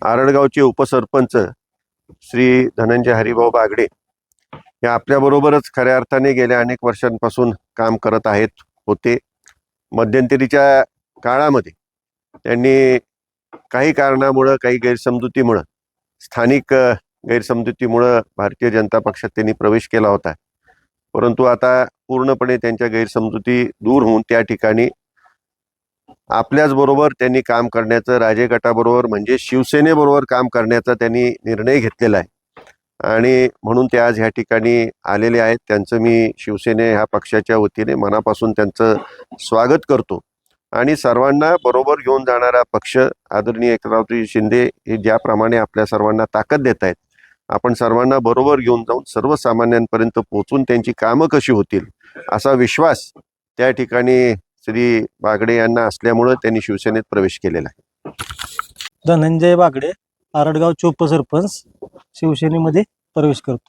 आरडगावचे उपसरपंच श्री धनंजय हरिभाऊ बागडे हे आपल्याबरोबरच खऱ्या अर्थाने गेल्या अनेक वर्षांपासून काम करत होते. मध्यंतरीच्या काळामध्ये त्यांनी काही कारणामुळं, काही गैरसमजुतीमुळं, स्थानिक गैरसमजुतीमुळं भारतीय जनता पक्षात त्यांनी प्रवेश केला होता. परंतु आता पूर्णपणे त्यांच्या गैरसमजुती दूर होऊन त्या ठिकाणी आपल्याच बरोबर त्यांनी काम करण्याचं, राजे गटाबरोबर म्हणजे शिवसेनेबरोबर काम करण्याचा त्यांनी निर्णय घेतलेला आहे आणि म्हणून ते आज ह्या ठिकाणी आलेले आहेत. त्यांचं मी शिवसेने ह्या पक्षाच्या वतीने मनापासून त्यांचं स्वागत करतो आणि सर्वांना बरोबर घेऊन जाणारा पक्ष आदरणीय एकनाथजी शिंदे हे ज्याप्रमाणे आपल्या सर्वांना ताकद देत आहेत, आपण सर्वांना बरोबर घेऊन जाऊन सर्वसामान्यांपर्यंत पोहोचून त्यांची कामं कशी होतील असा विश्वास त्या ठिकाणी श्री बागडे यांना असल्यामुळे त्यांनी शिवसेनेत प्रवेश केलेला आहे. धनंजय बागडे, आरडगावचे उपसरपंच, शिवसेनेमध्ये प्रवेश करतो.